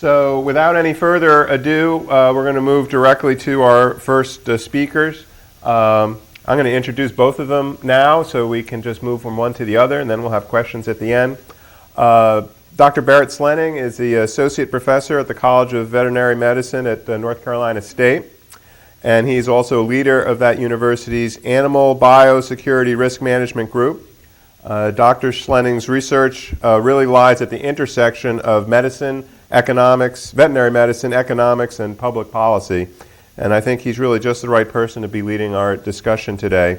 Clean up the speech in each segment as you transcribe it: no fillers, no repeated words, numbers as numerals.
So without any further ado, we're going to move directly to our first speakers. I'm going to introduce both of them now so we can just move from one to the other, and then we'll have questions at the end. Dr. Barrett Slenning is the Associate Professor at the College of Veterinary Medicine at North Carolina State, and he's also a leader of that university's Animal Biosecurity Risk Management Group. Dr. Slenning's research really lies at the intersection of medicine, economics, veterinary medicine, economics, and public policy. And I think he's really just the right person to be leading our discussion today.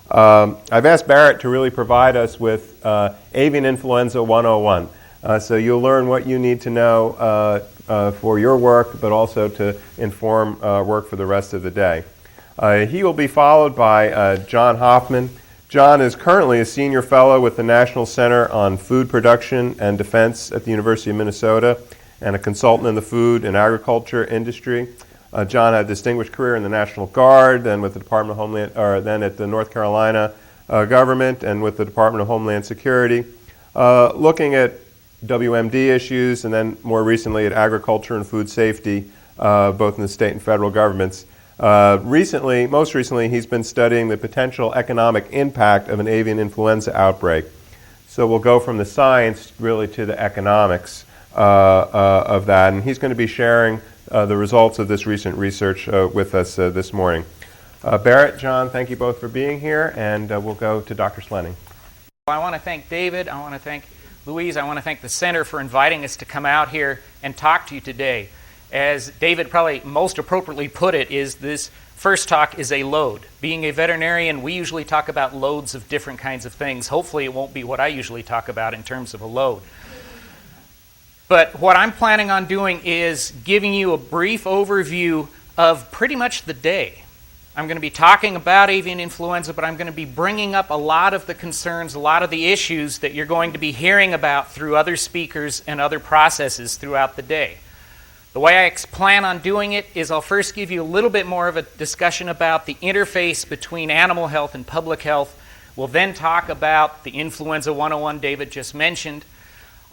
I've asked Barrett to really provide us with Avian Influenza 101. So you'll learn what you need to know for your work, but also to inform work for the rest of the day. He will be followed by John Hoffman. John is currently a senior fellow with the National Center on Food Production and Defense at the University of Minnesota and a consultant in the food and agriculture industry. John had a distinguished career in the National Guard, then with the Department of Homeland, or then at the North Carolina government and with the Department of Homeland Security, looking at WMD issues, and then more recently at agriculture and food safety, both in the state and federal governments. Most recently, he's been studying the potential economic impact of an avian influenza outbreak. So we'll go from the science really to the economics of that, and he's going to be sharing the results of this recent research with us this morning. Barrett, John, thank you both for being here, and we'll go to Dr. Slenning. I want to thank David, I want to thank Louise, I want to thank the Center for inviting us to come out here and talk to you today. As David probably most appropriately put it, is this first talk is a load. Being a veterinarian, we usually talk about loads of different kinds of things. Hopefully it won't be what I usually talk about in terms of a load. But what I'm planning on doing is giving you a brief overview of pretty much the day. I'm going to be talking about avian influenza, but I'm going to be bringing up a lot of the concerns, a lot of the issues that you're going to be hearing about through other speakers and other processes throughout the day. The way I plan on doing it is I'll first give you a little bit more of a discussion about the interface between animal health and public health. We'll then talk about the Influenza 101 David just mentioned.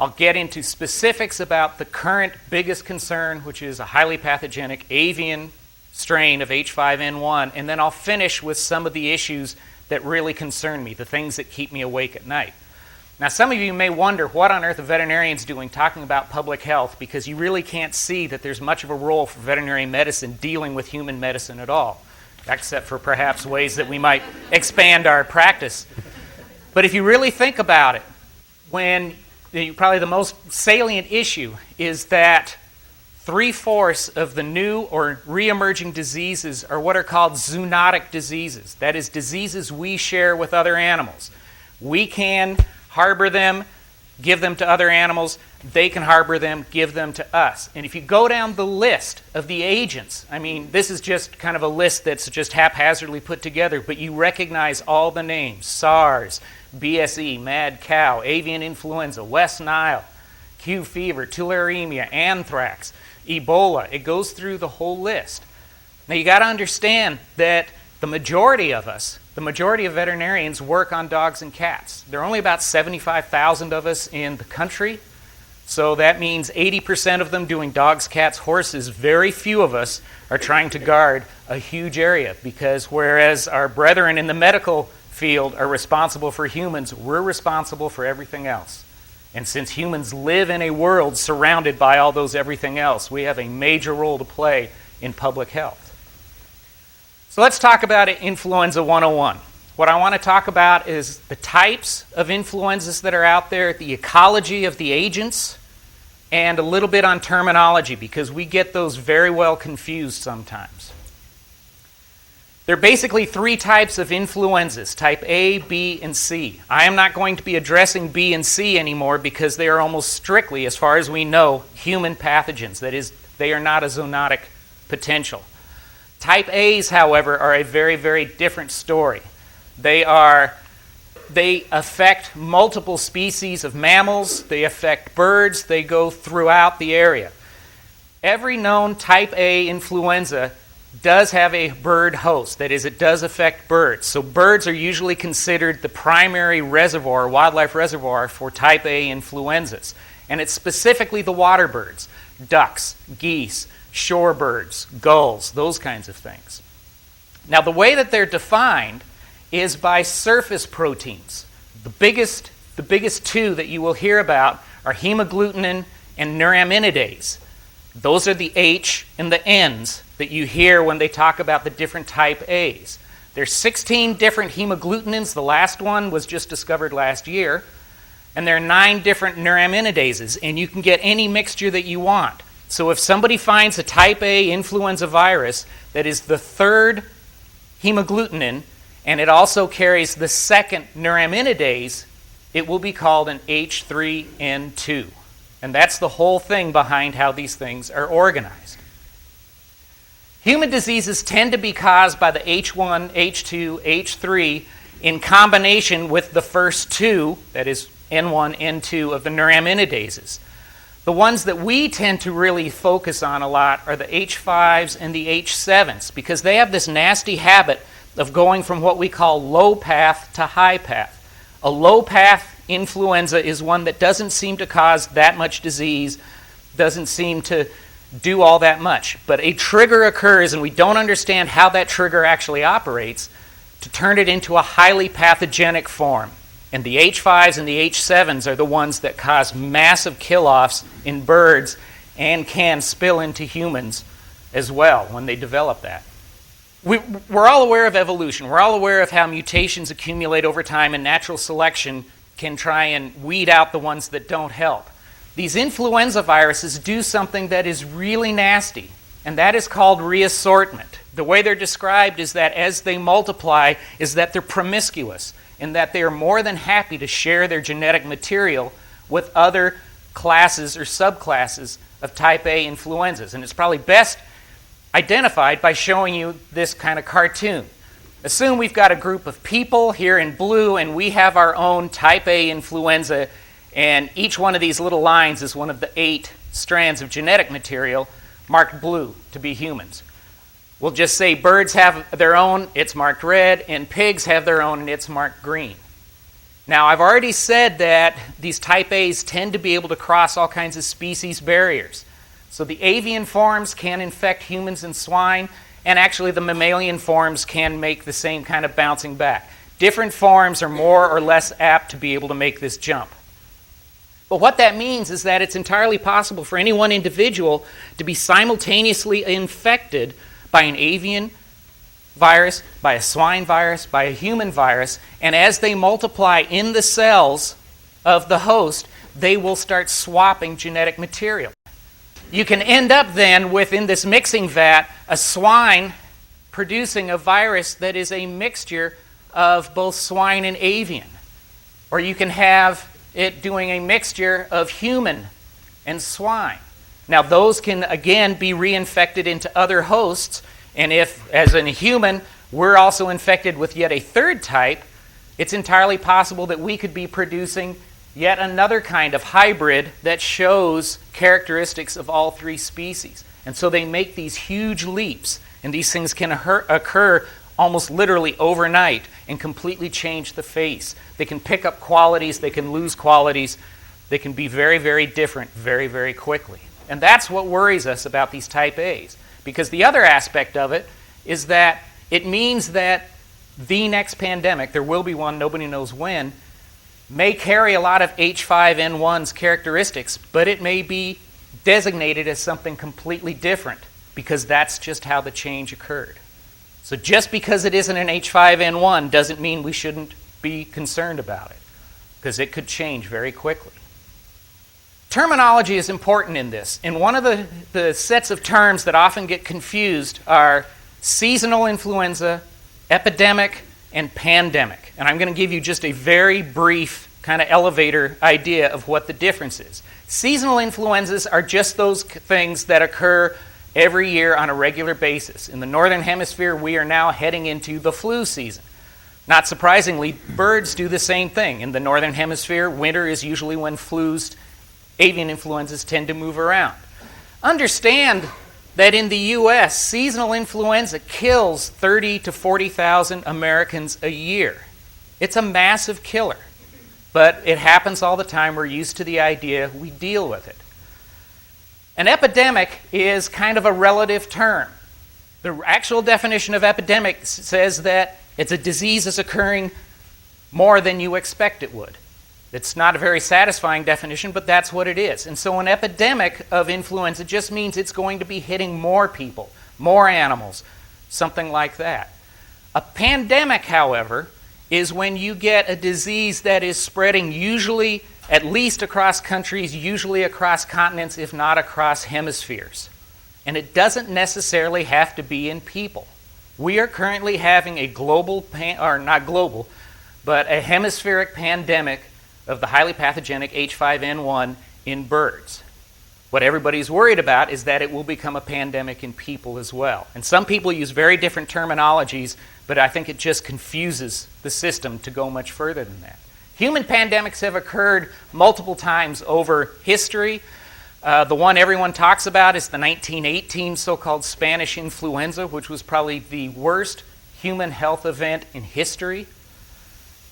I'll get into specifics about the current biggest concern, which is a highly pathogenic avian strain of H5N1, and then I'll finish with some of the issues that really concern me, the things that keep me awake at night. Now, some of you may wonder what on earth a veterinarian's doing talking about public health, because you really can't see that there's much of a role for veterinary medicine dealing with human medicine at all, except for perhaps ways that we might expand our practice. But if you really think about it, probably the most salient issue is that 3/4 of the new or re-emerging diseases are what are called zoonotic diseases. That is, diseases we share with other animals. We can harbor them, give them to other animals. They can harbor them, give them to us. And if you go down the list of the agents, I mean, this is just kind of a list that's just haphazardly put together, but you recognize all the names: SARS, BSE, mad cow, avian influenza, West Nile, Q fever, tularemia, anthrax, Ebola. It goes through the whole list. Now you got to understand that the majority of veterinarians work on dogs and cats. There are only about 75,000 of us in the country, so that means 80% of them doing dogs, cats, horses. Very few of us are trying to guard a huge area, because whereas our brethren in the medical field are responsible for humans, we're responsible for everything else. And since humans live in a world surrounded by all those everything else, we have a major role to play in public health. So let's talk about Influenza 101. What I want to talk about is the types of influenzas that are out there, the ecology of the agents, and a little bit on terminology, because we get those very well confused sometimes. There are basically 3 types of influenzas, type A, B, and C. I am not going to be addressing B and C anymore because they are almost strictly, as far as we know, human pathogens. That is, they are not a zoonotic potential. Type A's, however, are a very, very different story. They affect multiple species of mammals, they affect birds, they go throughout the area. Every known type A influenza does have a bird host. That is, it does affect birds. So birds are usually considered the primary reservoir, wildlife reservoir, for type A influenzas. And it's specifically the water birds. ducks, geese, shorebirds, gulls, those kinds of things. Now, the way that they're defined is by surface proteins. The biggest two that you will hear about are hemagglutinin and neuraminidase. Those are the H and the N's that you hear when they talk about the different type A's. There's 16 different hemagglutinins. The last one was just discovered last year. And there are 9 different neuraminases, and you can get any mixture that you want. So if somebody finds a type A influenza virus that is the third hemagglutinin, and it also carries the second neuraminidase, it will be called an H3N2. And that's the whole thing behind how these things are organized. Human diseases tend to be caused by the H1, H2, H3 in combination with the first two, that is N1, N2 of the neuraminases. The ones that we tend to really focus on a lot are the H5s and the H7s because they have this nasty habit of going from what we call low path to high path. A low path influenza is one that doesn't seem to cause that much disease, doesn't seem to do all that much. But a trigger occurs, and we don't understand how that trigger actually operates, to turn it into a highly pathogenic form. And the H5s and the H7s are the ones that cause massive kill-offs in birds and can spill into humans as well when they develop that. We're all aware of evolution. We're all aware of how mutations accumulate over time, and natural selection can try and weed out the ones that don't help. These influenza viruses do something that is really nasty, and that is called reassortment. The way they're described is that as they multiply, is that they're promiscuous, in that they are more than happy to share their genetic material with other classes or subclasses of type A influenzas. And it's probably best identified by showing you this kind of cartoon. Assume we've got a group of people here in blue, and we have our own type A influenza, and each one of these little lines is one of the 8 strands of genetic material marked blue to be humans. We'll just say birds have their own, it's marked red, and pigs have their own, and it's marked green. Now, I've already said that these type A's tend to be able to cross all kinds of species barriers. So the avian forms can infect humans and swine, and actually the mammalian forms can make the same kind of bouncing back. Different forms are more or less apt to be able to make this jump. But what that means is that it's entirely possible for any one individual to be simultaneously infected by an avian virus, by a swine virus, by a human virus, and as they multiply in the cells of the host, they will start swapping genetic material. You can end up then with, in this mixing vat, a swine producing a virus that is a mixture of both swine and avian. Or you can have it doing a mixture of human and swine. Now, those can, again, be reinfected into other hosts, and if, as in a human, we're also infected with yet a third type, it's entirely possible that we could be producing yet another kind of hybrid that shows characteristics of all 3 species. And so they make these huge leaps, and these things can occur almost literally overnight and completely change the face. They can pick up qualities, they can lose qualities, they can be very, very different very, very quickly. And that's what worries us about these type A's. Because the other aspect of it is that it means that the next pandemic, there will be one, nobody knows when, may carry a lot of H5N1's characteristics, but it may be designated as something completely different because that's just how the change occurred. So just because it isn't an H5N1 doesn't mean we shouldn't be concerned about it, because it could change very quickly. Terminology is important in this, and one of the sets of terms that often get confused are seasonal influenza, epidemic, and pandemic. And I'm going to give you just a very brief kind of elevator idea of what the difference is. Seasonal influenzas are just those things that occur every year on a regular basis. In the northern hemisphere, we are now heading into the flu season. Not surprisingly, birds do the same thing. In the northern hemisphere, winter is usually when avian influenzas tend to move around. Understand that in the U.S., seasonal influenza kills 30,000 to 40,000 Americans a year. It's a massive killer, but it happens all the time. We're used to the idea. We deal with it. An epidemic is kind of a relative term. The actual definition of epidemic says that it's a disease that's occurring more than you expect it would. It's not a very satisfying definition, but that's what it is. And so an epidemic of influenza just means it's going to be hitting more people, more animals, something like that. A pandemic, however, is when you get a disease that is spreading usually at least across countries, usually across continents, if not across hemispheres. And it doesn't necessarily have to be in people. We are currently having a global, not global, but a hemispheric pandemic of the highly pathogenic H5N1 in birds. What everybody's worried about is that it will become a pandemic in people as well. And some people use very different terminologies, but I think it just confuses the system to go much further than that. Human pandemics have occurred multiple times over history. The one everyone talks about is the 1918 so-called Spanish influenza, which was probably the worst human health event in history.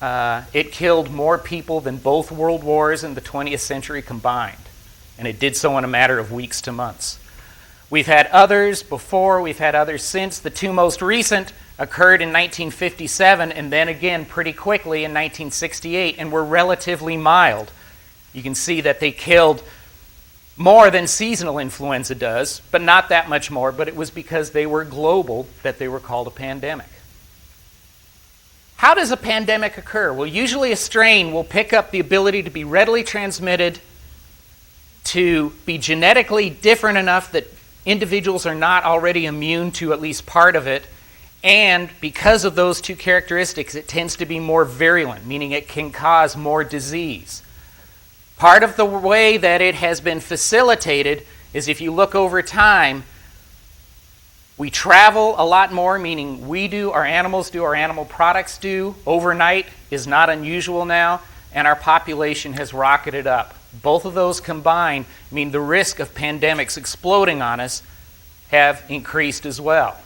It killed more people than both world wars in the 20th century combined. And it did so in a matter of weeks to months. We've had others before, we've had others since. The two most recent occurred in 1957 and then again pretty quickly in 1968 and were relatively mild. You can see that they killed more than seasonal influenza does, but not that much more, but it was because they were global that they were called a pandemic. How does a pandemic occur? Well, usually a strain will pick up the ability to be readily transmitted, to be genetically different enough that individuals are not already immune to at least part of it, and because of those two characteristics, it tends to be more virulent, meaning it can cause more disease. Part of the way that it has been facilitated is if you look over time, we travel a lot more, meaning we do, our animals do, our animal products do. Overnight is not unusual now, and our population has rocketed up. Both of those combined mean the risk of pandemics exploding on us have increased as well.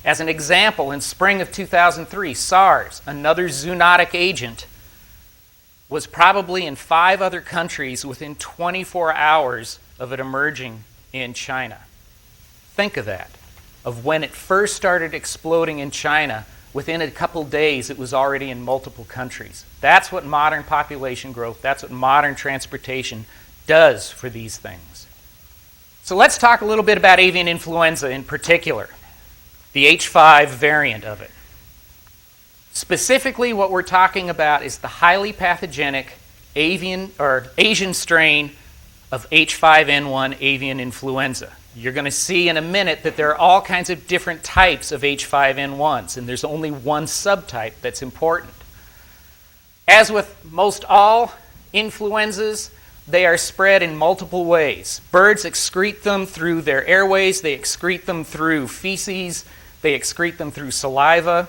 As an example, in spring of 2003, SARS, another zoonotic agent, was probably in 5 other countries within 24 hours of it emerging in China. Think of that. Of when it first started exploding in China, within a couple days it was already in multiple countries. That's what modern population growth, that's what modern transportation does for these things. So let's talk a little bit about avian influenza in particular, the H5 variant of it. Specifically, what we're talking about is the highly pathogenic avian or Asian strain of H5N1 avian influenza. You're going to see in a minute that there are all kinds of different types of H5N1s, and there's only one subtype that's important. As with most all influenzas, they are spread in multiple ways. Birds excrete them through their airways, they excrete them through feces, they excrete them through saliva.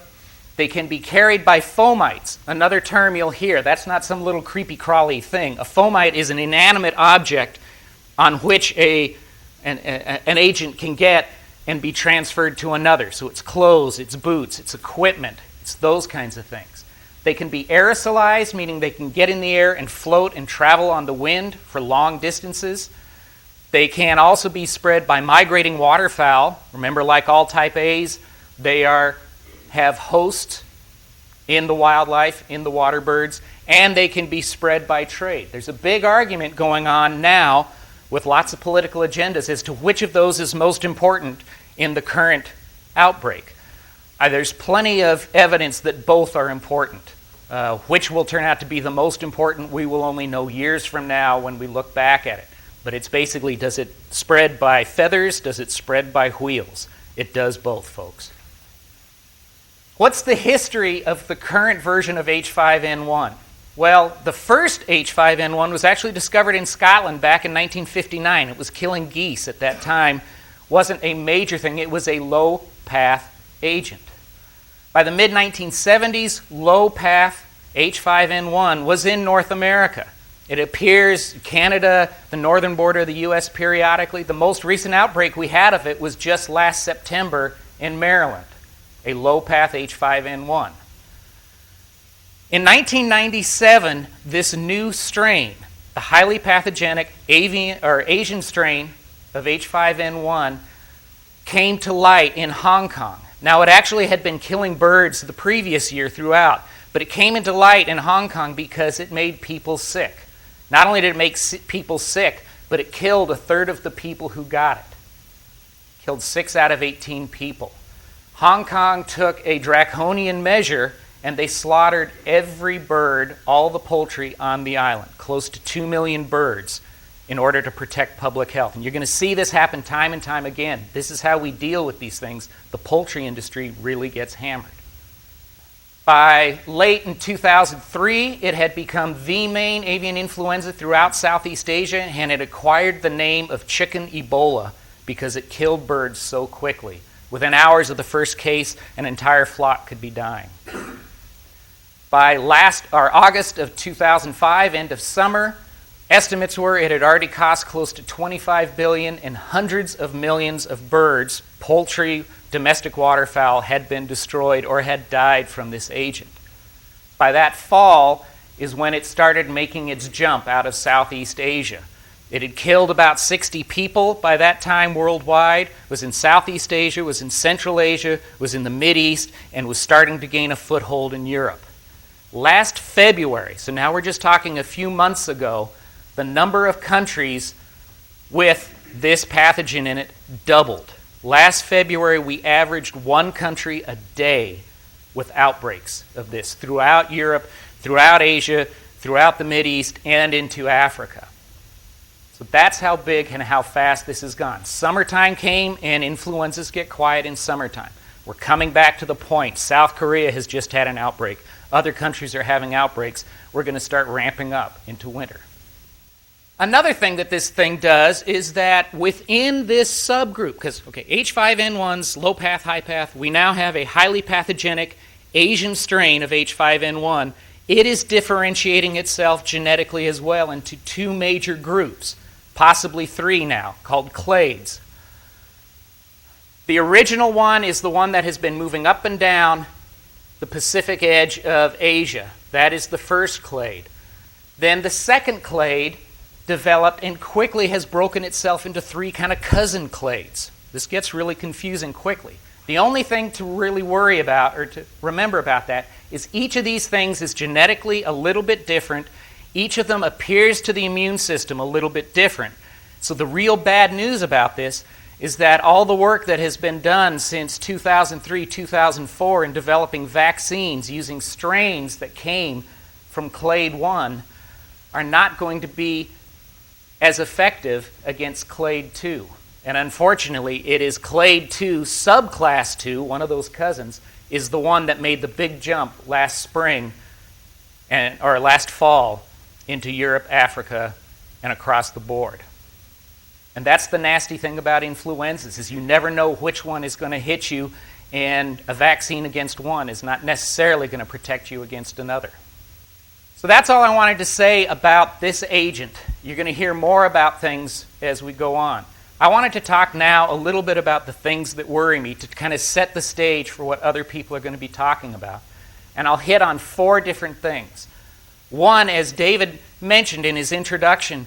They can be carried by fomites, another term you'll hear. That's not some little creepy crawly thing. A fomite is an inanimate object on which an agent can get and be transferred to another. So it's clothes, it's boots, it's equipment, it's those kinds of things. They can be aerosolized, meaning they can get in the air and float and travel on the wind for long distances. They can also be spread by migrating waterfowl. Remember, like all type A's, they have hosts in the wildlife, in the water birds, and they can be spread by trade. There's a big argument going on now with lots of political agendas as to which of those is most important in the current outbreak. There's plenty of evidence that both are important. Which will turn out to be the most important, we will only know years from now when we look back at it. But it's basically, does it spread by feathers? Does it spread by wheels? It does both, folks. What's the history of the current version of H5N1? Well, the first H5N1 was actually discovered in Scotland back in 1959. It was killing geese at that time. Wasn't a major thing. It was a low-path agent. By the mid-1970s, low-path H5N1 was in North America. It appears Canada, the northern border of the U.S. periodically. The most recent outbreak we had of it was just last September in Maryland, a low-path H5N1. In 1997, this new strain, the highly pathogenic avian or Asian strain of H5N1 came to light in Hong Kong. Now, it actually had been killing birds the previous year throughout, but it came into light in Hong Kong because it made people sick. Not only did it make people sick, but it killed a third of the people who got it. Killed 6 out of 18 people. Hong Kong took a draconian measure and they slaughtered every bird, all the poultry on the island, close to 2 million birds, in order to protect public health. And you're going to see this happen time and time again. This is how we deal with these things. The poultry industry really gets hammered. By late in 2003, it had become the main avian influenza throughout Southeast Asia, and it acquired the name of chicken Ebola because it killed birds so quickly. Within hours of the first case, an entire flock could be dying. By August of 2005, end of summer, estimates were it had already cost close to $25 billion, and hundreds of millions of birds, poultry, domestic waterfowl, had been destroyed or had died from this agent. By that fall is when it started making its jump out of Southeast Asia. It had killed about 60 people by that time worldwide, was in Southeast Asia, was in Central Asia, was in the Mideast, and was starting to gain a foothold in Europe. Last February, so now we're just talking a few months ago, the number of countries with this pathogen in it doubled. Last February, we averaged one country a day with outbreaks of this throughout Europe, throughout Asia, throughout the Mideast, and into Africa. So that's how big and how fast this has gone. Summertime came, and influenzas get quiet in summertime. We're coming back to the point. South Korea has just had an outbreak. Other countries are having outbreaks. We're going to start ramping up into winter. Another thing that this thing does is that within this subgroup, because, H5N1's low path, high path, we now have a highly pathogenic Asian strain of H5N1. It is differentiating itself genetically as well into 2 major groups, possibly 3 now, called clades. The original one is the one that has been moving up and down the Pacific edge of Asia. That is the first clade. Then the second clade developed and quickly has broken itself into 3 kind of cousin clades. This gets really confusing quickly. The only thing to really worry about or to remember about that is each of these things is genetically a little bit different. Each of them appears to the immune system a little bit different. So the real bad news about this is that all the work that has been done since 2003, 2004 in developing vaccines using strains that came from clade 1 are not going to be as effective against clade 2. And unfortunately, it is clade 2, subclass 2, one of those cousins, is the one that made the big jump last spring or last fall into Europe, Africa, and across the board. And that's the nasty thing about influenzas, is you never know which one is going to hit you, and a vaccine against one is not necessarily going to protect you against another. So that's all I wanted to say about this agent. You're going to hear more about things as we go on. I wanted to talk now a little bit about the things that worry me to kind of set the stage for what other people are going to be talking about. And I'll hit on 4 different things. One, as David mentioned in his introduction,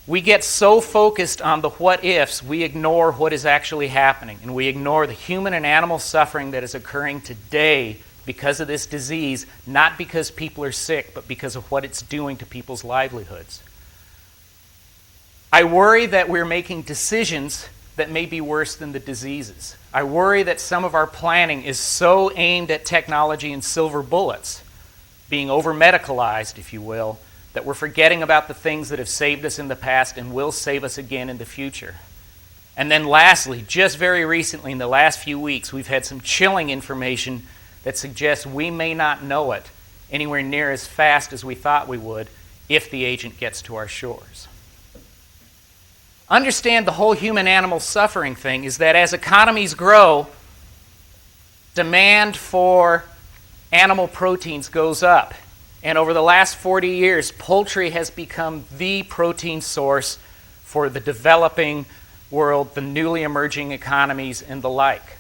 we get so focused on the what-ifs, we ignore what is actually happening. And we ignore the human and animal suffering that is occurring today because of this disease, not because people are sick, but because of what it's doing to people's livelihoods. I worry that we're making decisions that may be worse than the diseases. I worry that some of our planning is so aimed at technology and silver bullets, being over-medicalized, if you will, that we're forgetting about the things that have saved us in the past and will save us again in the future. And then lastly, just very recently, in the last few weeks, we've had some chilling information that suggests we may not know it anywhere near as fast as we thought we would if the agent gets to our shores. Understand the whole human-animal suffering thing is that as economies grow, demand for animal proteins goes up. And over the last 40 years, poultry has become the protein source for the developing world, the newly emerging economies, and the like.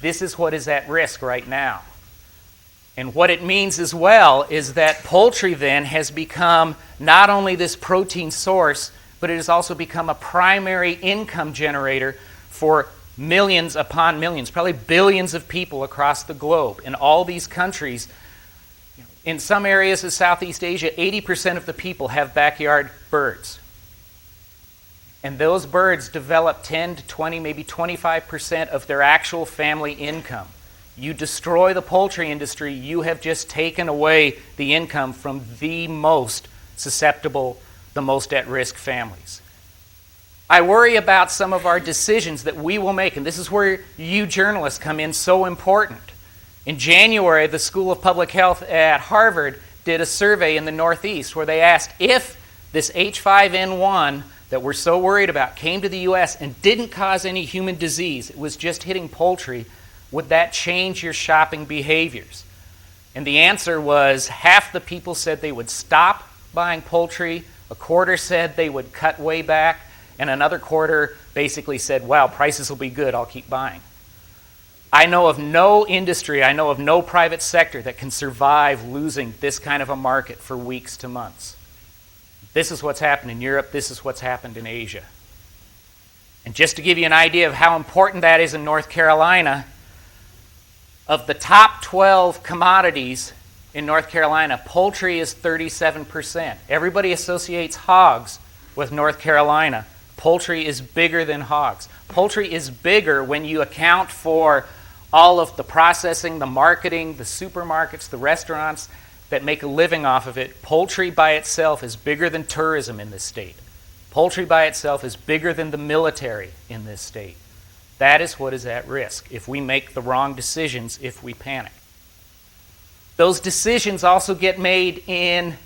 This is what is at risk right now. And what it means as well is that poultry then has become not only this protein source, but it has also become a primary income generator for millions upon millions, probably billions of people across the globe. In all these countries, in some areas of Southeast Asia, 80% of the people have backyard birds. And those birds develop 10 to 20, maybe 25% of their actual family income. You destroy the poultry industry, you have just taken away the income from the most susceptible, the most at-risk families. I worry about some of our decisions that we will make, and this is where you journalists come in so important. In January, the School of Public Health at Harvard did a survey in the Northeast where they asked if this H5N1 that we're so worried about came to the U.S. and didn't cause any human disease, it was just hitting poultry, would that change your shopping behaviors? And the answer was half the people said they would stop buying poultry, a quarter said they would cut way back, and another quarter basically said, wow, prices will be good, I'll keep buying. I know of no industry, I know of no private sector that can survive losing this kind of a market for weeks to months. This is what's happened in Europe, this is what's happened in Asia. And just to give you an idea of how important that is in North Carolina, of the top 12 commodities in North Carolina, poultry is 37%. Everybody associates hogs with North Carolina. Poultry is bigger than hogs. Poultry is bigger when you account for all of the processing, the marketing, the supermarkets, the restaurants that make a living off of it. Poultry by itself is bigger than tourism in this state. Poultry by itself is bigger than the military in this state. That is what is at risk if we make the wrong decisions, if we panic. Those decisions also get made in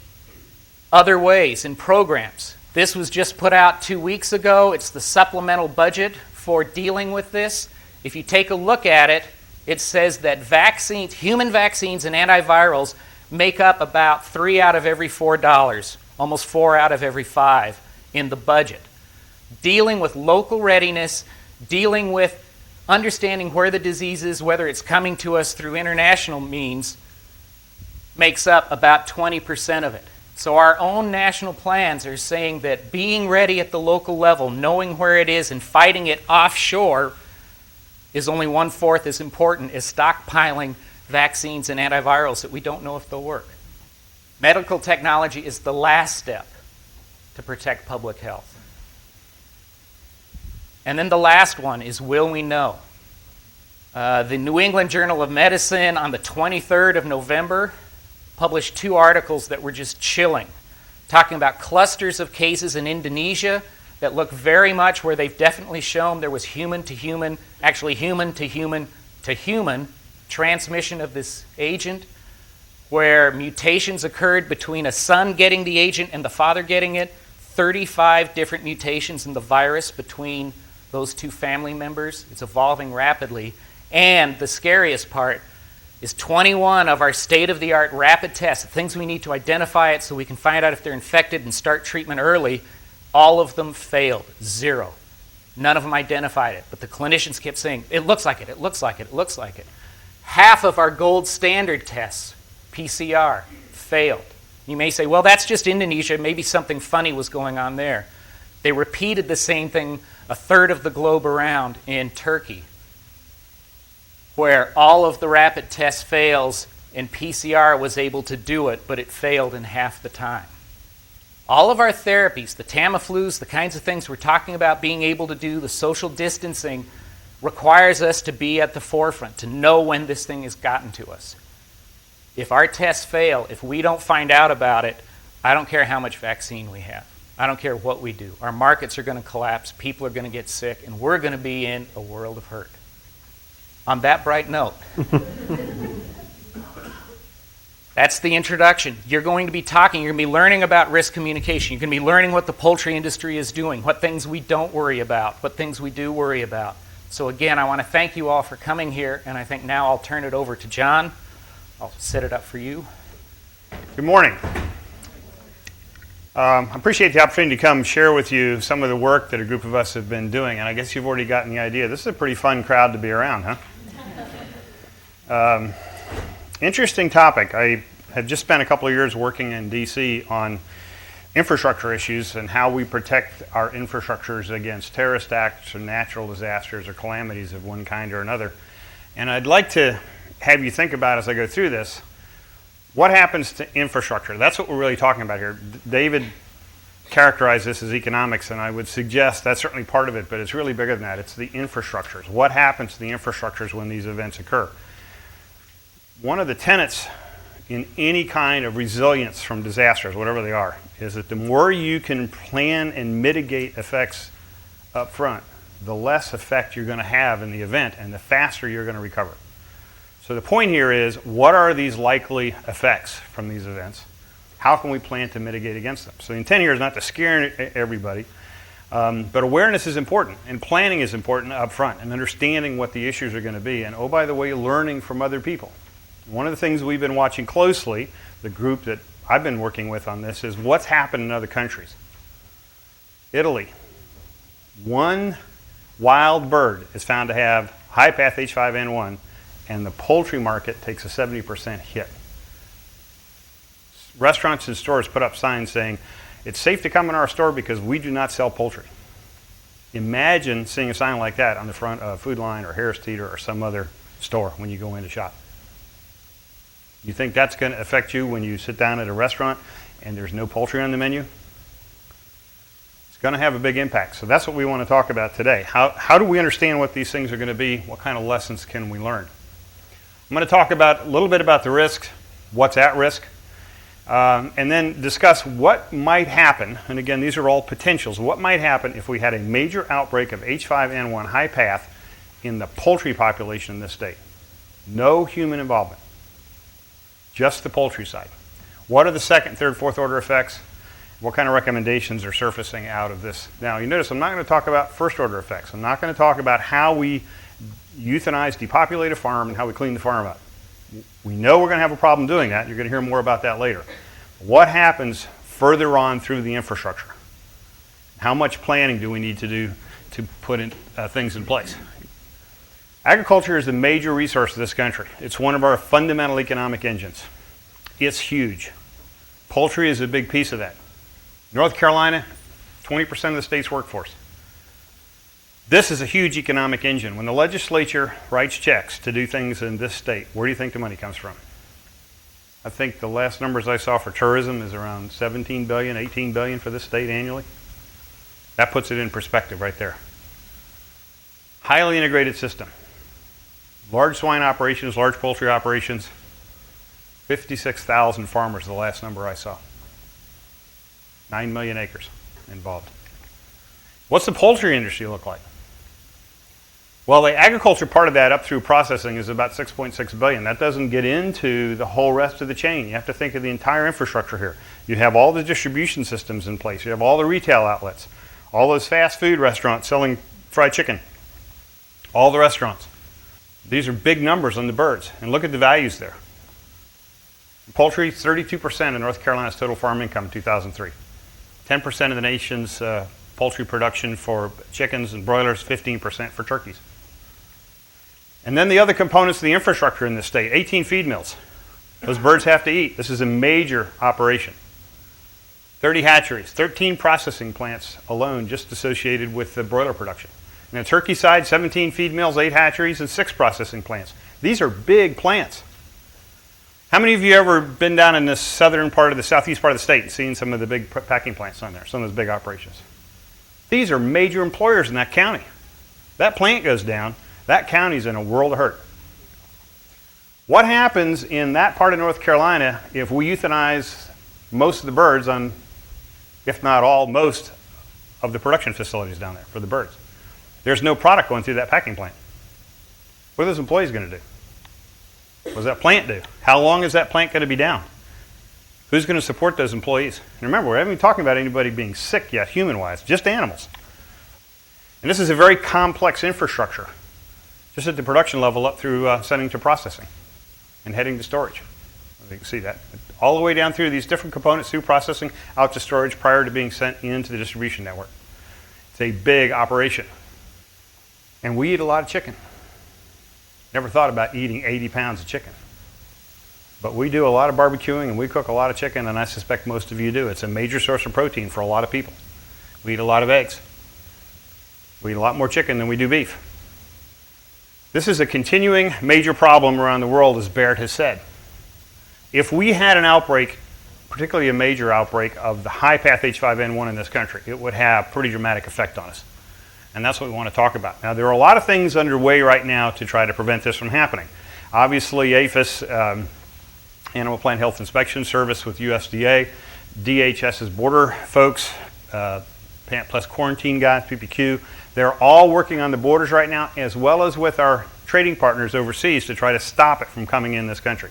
other ways, in programs. This was just put out 2 weeks ago. It's the supplemental budget for dealing with this. If you take a look at it, it says that vaccines, human vaccines and antivirals make up about $3 out of every $4, almost 4 out of every 5 in the budget. Dealing with local readiness, dealing with understanding where the disease is, whether it's coming to us through international means, makes up about 20% of it. So our own national plans are saying that being ready at the local level, knowing where it is and fighting it offshore is only 1/4 as important as stockpiling vaccines and antivirals that we don't know if they'll work. Medical technology is the last step to protect public health. And then the last one is, will we know? The New England Journal of Medicine on the 23rd of November published 2 articles that were just chilling, talking about clusters of cases in Indonesia that look very much where they've definitely shown there was human to human, actually human to human to human transmission of this agent, where mutations occurred between a son getting the agent and the father getting it, 35 different mutations in the virus between those 2 family members. It's evolving rapidly. And the scariest part is 21 of our state-of-the-art rapid tests, the things we need to identify it so we can find out if they're infected and start treatment early, all of them failed. 0. None of them identified it. But the clinicians kept saying, it looks like it, it looks like it, it looks like it. Half of our gold standard tests, PCR, failed. You may say, well, that's just Indonesia. Maybe something funny was going on there. They repeated the same thing 1/3 of the globe around in Turkey, where all of the rapid tests fails and PCR was able to do it, but it failed in half the time. All of our therapies, the Tamiflus, the kinds of things we're talking about being able to do, the social distancing, requires us to be at the forefront, to know when this thing has gotten to us. If our tests fail, if we don't find out about it, I don't care how much vaccine we have. I don't care what we do. Our markets are going to collapse, people are going to get sick, and we're going to be in a world of hurt. On that bright note, that's the introduction. You're going to be talking, you're going to be learning about risk communication. You're going to be learning what the poultry industry is doing, what things we don't worry about, what things we do worry about. So again, I want to thank you all for coming here, and I think now I'll turn it over to John. I'll set it up for you. Good morning. I appreciate the opportunity to come share with you some of the work that a group of us have been doing, and I guess you've already gotten the idea. This is a pretty fun crowd to be around, huh? Interesting topic. I had just spent a couple of years working in D.C. on infrastructure issues and how we protect our infrastructures against terrorist acts or natural disasters or calamities of one kind or another. And I'd like to have you think about, as I go through this, what happens to infrastructure? That's what we're really talking about here. David characterized this as economics, and I would suggest that's certainly part of it, but it's really bigger than that. It's the infrastructures. What happens to the infrastructures when these events occur? One of the tenets in any kind of resilience from disasters, whatever they are, is that the more you can plan and mitigate effects up front, the less effect you're going to have in the event and the faster you're going to recover. So the point here is, what are these likely effects from these events? How can we plan to mitigate against them? So the intent here is not to scare everybody, but awareness is important, and planning is important up front, and understanding what the issues are going to be, and oh, by the way, learning from other people. One of the things we've been watching closely, the group that I've been working with on this, is what's happened in other countries. Italy. One wild bird is found to have high path H5N1, and the poultry market takes a 70% hit. Restaurants and stores put up signs saying, it's safe to come in our store because we do not sell poultry. Imagine seeing a sign like that on the front of Food Line or Harris Teeter or some other store when you go in to shop. You think that's going to affect you when you sit down at a restaurant and there's no poultry on the menu? It's going to have a big impact. So that's what we want to talk about today. How do we understand what these things are going to be? What kind of lessons can we learn? I'm going to talk about a little bit about the risks, what's at risk, and then discuss what might happen. And again, these are all potentials. What might happen if we had a major outbreak of H5N1 high path in the poultry population in this state? No human involvement. Just the poultry side. What are the second, third, fourth order effects? What kind of recommendations are surfacing out of this? Now, you notice I'm not going to talk about first order effects. I'm not going to talk about how we euthanize, depopulate a farm, and how we clean the farm up. We know we're going to have a problem doing that. You're going to hear more about that later. What happens further on through the infrastructure? How much planning do we need to do to put in, things in place? Agriculture is a major resource of this country. It's one of our fundamental economic engines. It's huge. Poultry is a big piece of that. North Carolina, 20% of the state's workforce. This is a huge economic engine. When the legislature writes checks to do things in this state, where do you think the money comes from? I think the last numbers I saw for tourism is around $17 billion, $18 billion for this state annually. That puts it in perspective right there. Highly integrated system. Large swine operations, large poultry operations, 56,000 farmers, the last number I saw. 9 million acres involved. What's the poultry industry look like? Well, the agriculture part of that up through processing is about $6.6 billion. That doesn't get into the whole rest of the chain. You have to think of the entire infrastructure here. You have all the distribution systems in place. You have all the retail outlets, all those fast food restaurants selling fried chicken, all the restaurants. These are big numbers on the birds, and look at the values there. Poultry, 32% of North Carolina's total farm income in 2003. 10% of the nation's poultry production for chickens and broilers, 15% for turkeys. And then the other components of the infrastructure in this state, 18 feed mills. Those birds have to eat. This is a major operation. 30 hatcheries, 13 processing plants alone just associated with the broiler production. On the turkey side, 17 feed mills, 8 hatcheries, and 6 processing plants. These are big plants. How many of you ever been down in the southern part of the southeast part of the state and seen some of the big packing plants on there, some of those big operations? These are major employers in that county. That plant goes down, that county's in a world of hurt. What happens in that part of North Carolina if we euthanize most of the birds on, if not all, most of the production facilities down there for the birds? There's no product going through that packing plant. What are those employees going to do? What does that plant do? How long is that plant going to be down? Who's going to support those employees? And remember, we haven't even talking about anybody being sick yet, human-wise, just animals. And this is a very complex infrastructure, just at the production level up through sending to processing and heading to storage. You can see that. All the way down through these different components through processing, out to storage prior to being sent into the distribution network. It's a big operation. And we eat a lot of chicken. Never thought about eating 80 pounds of chicken. But we do a lot of barbecuing and we cook a lot of chicken, and I suspect most of you do. It's a major source of protein for a lot of people. We eat a lot of eggs. We eat a lot more chicken than we do beef. This is a continuing major problem around the world, as Barrett has said. If we had an outbreak, particularly a major outbreak of the high-path H5N1 in this country, it would have a pretty dramatic effect on us. And that's what we want to talk about. Now, there are a lot of things underway right now to try to prevent this from happening. Obviously, APHIS, Animal Plant Health Inspection Service with USDA, DHS's border folks, Plant Plus quarantine guys, PPQ, they're all working on the borders right now, as well as with our trading partners overseas to try to stop it from coming in this country.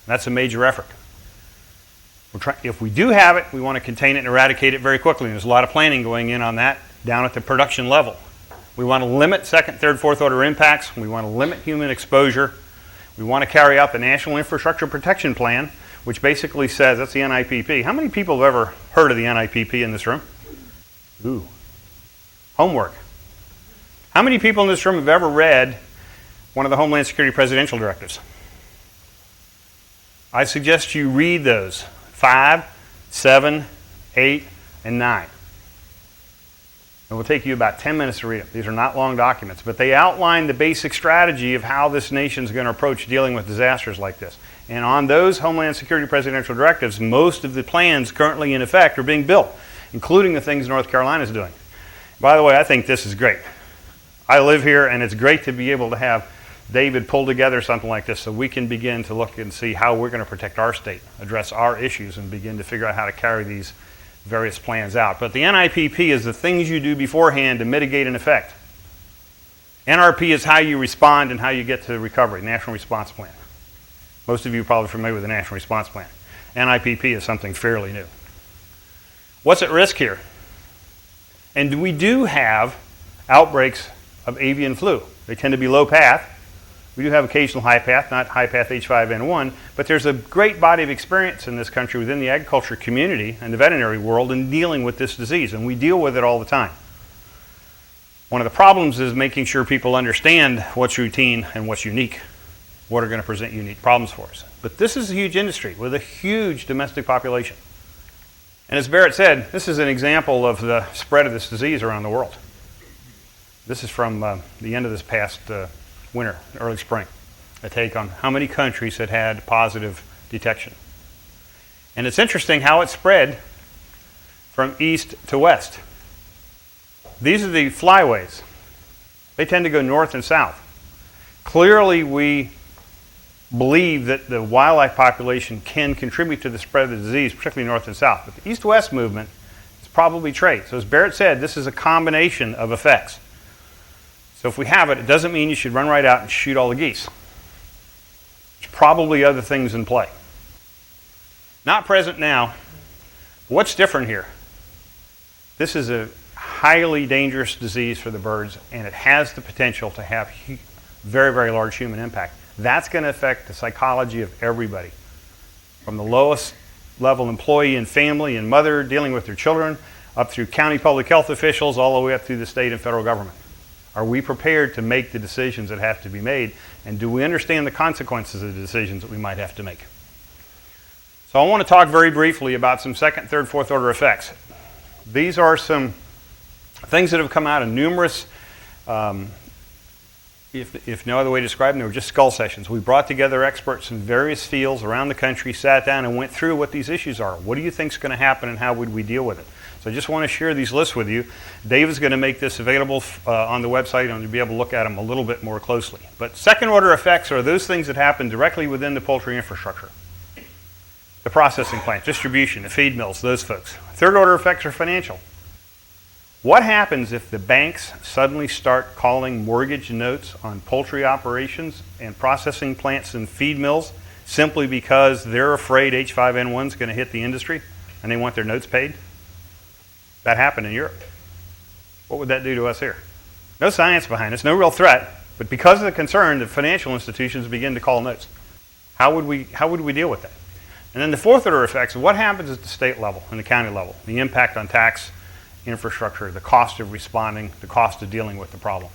That's a major effort. If we do have it, we want to contain it and eradicate it very quickly. And there's a lot of planning going in on that down at the production level. We want to limit second, third, fourth order impacts. We want to limit human exposure. We want to carry out the National Infrastructure Protection Plan, which basically says, that's the NIPP. How many people have ever heard of the NIPP in this room? Ooh. Homework. How many people in this room have ever read one of the Homeland Security presidential directives? I suggest you read those, 5, 7, 8, and 9. It will take you about 10 minutes to read them. These are not long documents, but they outline the basic strategy of how this nation is going to approach dealing with disasters like this. And on those Homeland Security presidential directives, most of the plans currently in effect are being built, including the things North Carolina is doing. By the way, I think this is great. I live here, and it's great to be able to have David pull together something like this so we can begin to look and see how we're going to protect our state, address our issues, and begin to figure out how to carry these various plans out. But the NIPP is the things you do beforehand to mitigate an effect. NRP is how you respond and how you get to recovery, National Response Plan. Most of you are probably familiar with the National Response Plan. NIPP is something fairly new. What's at risk here? And we do have outbreaks of avian flu. They tend to be low path. We do have occasional high path, not high path H5N1, but there's a great body of experience in this country within the agriculture community and the veterinary world in dealing with this disease, and we deal with it all the time. One of the problems is making sure people understand what's routine and what's unique, what are going to present unique problems for us. But this is a huge industry with a huge domestic population. And as Barrett said, this is an example of the spread of this disease around the world. This is from the end of this past winter, early spring, a take on how many countries had had positive detection. And it's interesting how it spread from east to west. These are the flyways. They tend to go north and south. Clearly, we believe that the wildlife population can contribute to the spread of the disease, particularly north and south. But the east-west movement is probably trait. So as Barrett said, this is a combination of effects. So if we have it, it doesn't mean you should run right out and shoot all the geese. There's probably other things in play. Not present now. What's different here? This is a highly dangerous disease for the birds, and it has the potential to have very, very large human impact. That's going to affect the psychology of everybody, from the lowest level employee and family and mother dealing with their children, up through county public health officials, all the way up through the state and federal government. Are we prepared to make the decisions that have to be made? And do we understand the consequences of the decisions that we might have to make? So I want to talk very briefly about some second, third, fourth order effects. These are some things that have come out of numerous, if no other way to describe them, they were just skull sessions. We brought together experts in various fields around the country, sat down and went through what these issues are. What do you think is going to happen and how would we deal with it? So I just want to share these lists with you. Dave is going to make this available on the website and you'll be able to look at them a little bit more closely. But second order effects are those things that happen directly within the poultry infrastructure. The processing plant, distribution, the feed mills, those folks. Third order effects are financial. What happens if the banks suddenly start calling mortgage notes on poultry operations and processing plants and feed mills simply because they're afraid H5N1 is going to hit the industry and they want their notes paid? That happened in Europe. What would that do to us here? No science behind this, no real threat, but because of the concern, the financial institutions begin to call notes. How would we deal with that? And then the fourth order effects, what happens at the state level and the county level? The impact on tax, infrastructure, the cost of responding, the cost of dealing with the problem.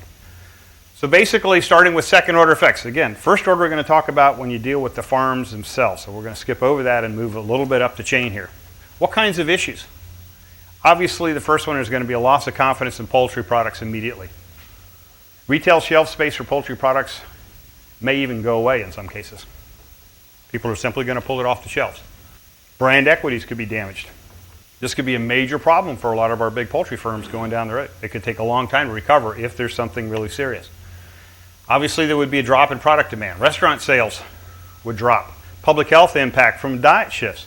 So basically, starting with second order effects. Again, first order we're going to talk about when you deal with the farms themselves. So we're going to skip over that and move a little bit up the chain here. What kinds of issues? Obviously, the first one is going to be a loss of confidence in poultry products immediately. Retail shelf space for poultry products may even go away in some cases. People are simply going to pull it off the shelves. Brand equities could be damaged. This could be a major problem for a lot of our big poultry firms going down the road. It could take a long time to recover if there's something really serious. Obviously, there would be a drop in product demand. Restaurant sales would drop. Public health impact from diet shifts.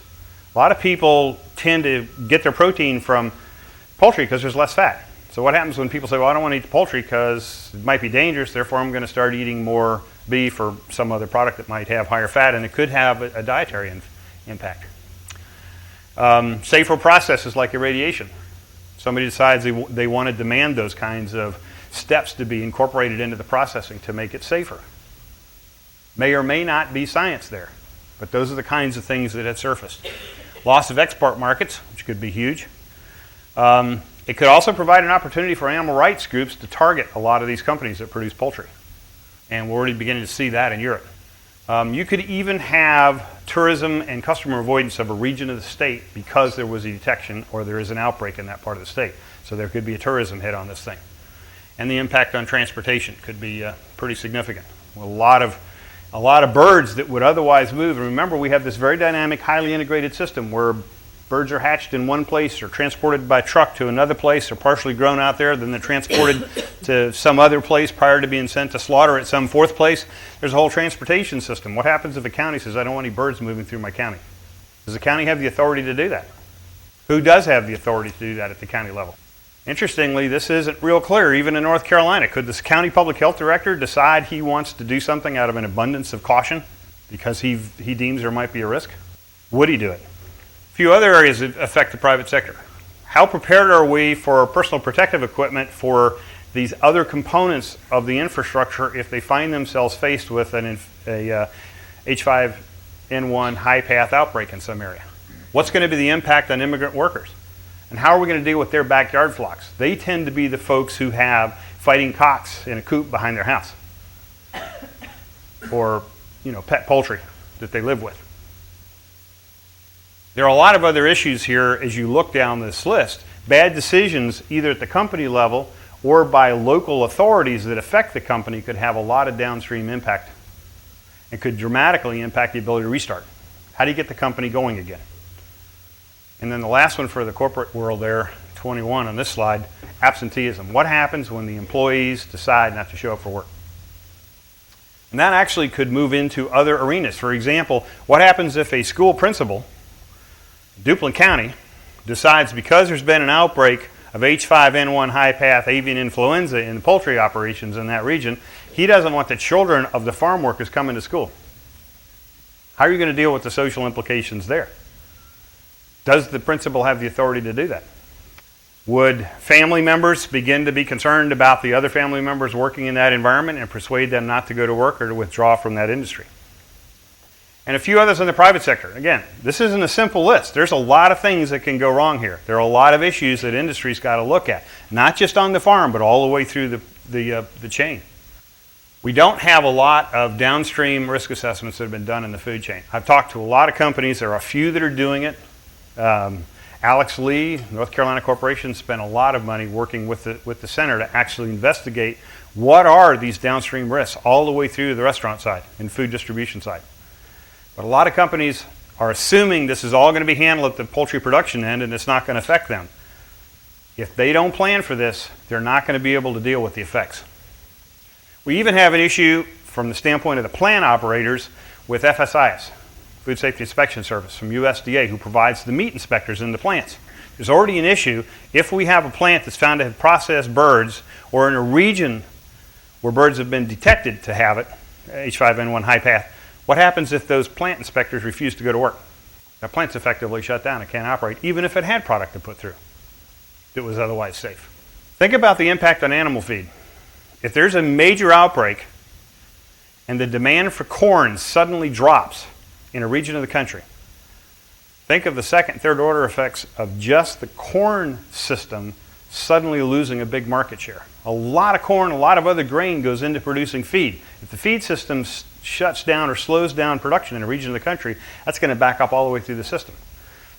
A lot of people tend to get their protein from poultry because there's less fat. So what happens when people say, well, I don't want to eat the poultry because it might be dangerous, therefore I'm going to start eating more beef or some other product that might have higher fat, and it could have a dietary impact. Safer processes like irradiation. Somebody decides they want to demand those kinds of steps to be incorporated into the processing to make it safer. May or may not be science there, but those are the kinds of things that have surfaced. Loss of export markets, which could be huge. It could also provide an opportunity for animal rights groups to target a lot of these companies that produce poultry. And we're already beginning to see that in Europe. You could even have tourism and customer avoidance of a region of the state because there was a detection or there is an outbreak in that part of the state. So there could be a tourism hit on this thing. And the impact on transportation could be pretty significant. A lot of birds that would otherwise move. And remember, we have this very dynamic, highly integrated system where birds are hatched in one place or transported by truck to another place or partially grown out there, then they're transported to some other place prior to being sent to slaughter at some fourth place. There's a whole transportation system. What happens if a county says, I don't want any birds moving through my county? Does the county have the authority to do that? Who does have the authority to do that at the county level? Interestingly, this isn't real clear, even in North Carolina. Could this county public health director decide he wants to do something out of an abundance of caution because he deems there might be a risk? Would he do it? A few other areas that affect the private sector. How prepared are we for personal protective equipment for these other components of the infrastructure if they find themselves faced with a H5N1 high path outbreak in some area? What's going to be the impact on immigrant workers? And how are we going to deal with their backyard flocks? They tend to be the folks who have fighting cocks in a coop behind their house. Or, pet poultry that they live with. There are a lot of other issues here as you look down this list. Bad decisions, either at the company level or by local authorities that affect the company, could have a lot of downstream impact. It could dramatically impact the ability to restart. How do you get the company going again? And then the last one for the corporate world there, 21 on this slide, absenteeism. What happens when the employees decide not to show up for work? And that actually could move into other arenas. For example, what happens if a school principal, Duplin County, decides because there's been an outbreak of H5N1 high path avian influenza in poultry operations in that region, he doesn't want the children of the farm workers coming to school? How are you going to deal with the social implications there? Does the principal have the authority to do that? Would family members begin to be concerned about the other family members working in that environment and persuade them not to go to work or to withdraw from that industry? And a few others in the private sector. Again, this isn't a simple list. There's a lot of things that can go wrong here. There are a lot of issues that industry's got to look at, not just on the farm, but all the way through the chain. We don't have a lot of downstream risk assessments that have been done in the food chain. I've talked to a lot of companies. There are a few that are doing it. Alex Lee, North Carolina Corporation, spent a lot of money working with the center to actually investigate what are these downstream risks all the way through the restaurant side and food distribution side. But a lot of companies are assuming this is all going to be handled at the poultry production end and it's not going to affect them. If they don't plan for this, they're not going to be able to deal with the effects. We even have an issue from the standpoint of the plant operators with FSIS, Food Safety Inspection Service from USDA, who provides the meat inspectors in the plants. There's already an issue if we have a plant that's found to have processed birds or in a region where birds have been detected to have it, H5N1 high path. What happens if those plant inspectors refuse to go to work? That plant's effectively shut down. It can't operate, even if it had product to put through that was otherwise safe. Think about the impact on animal feed. If there's a major outbreak and the demand for corn suddenly drops in a region of the country, think of the second, third order effects of just the corn system suddenly losing a big market share. A lot of corn, a lot of other grain goes into producing feed. If the feed system shuts down or slows down production in a region of the country, that's going to back up all the way through the system.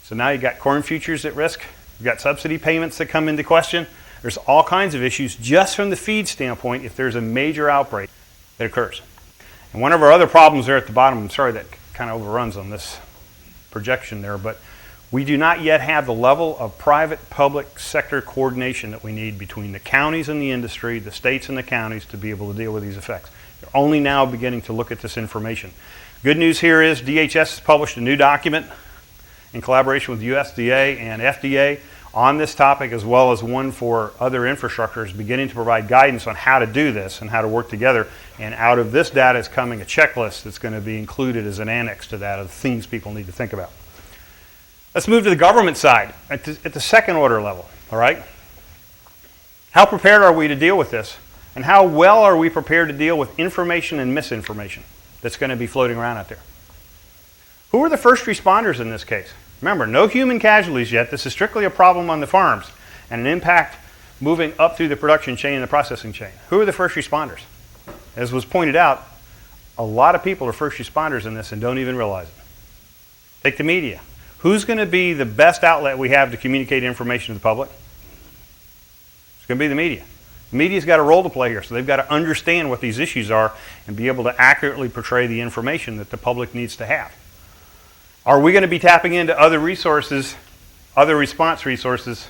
So now you've got corn futures at risk. You've got subsidy payments that come into question. There's all kinds of issues just from the feed standpoint if there's a major outbreak that occurs. And one of our other problems there at the bottom, I'm sorry that kind of overruns on this projection there, but we do not yet have the level of private-public sector coordination that we need between the counties and the industry, the states and the counties to be able to deal with these effects. They're only now beginning to look at this information. Good news here is DHS has published a new document in collaboration with USDA and FDA on this topic, as well as one for other infrastructures, beginning to provide guidance on how to do this and how to work together. And out of this data is coming a checklist that's going to be included as an annex to that of things people need to think about. Let's move to the government side at the second order level, all right? How prepared are we to deal with this? And how well are we prepared to deal with information and misinformation that's going to be floating around out there? Who are the first responders in this case? Remember, no human casualties yet. This is strictly a problem on the farms and an impact moving up through the production chain and the processing chain. Who are the first responders? As was pointed out, a lot of people are first responders in this and don't even realize it. Take the media. Who's going to be the best outlet we have to communicate information to the public? It's going to be the media. The media's got a role to play here, so they've got to understand what these issues are and be able to accurately portray the information that the public needs to have. Are we going to be tapping into other resources, other response resources,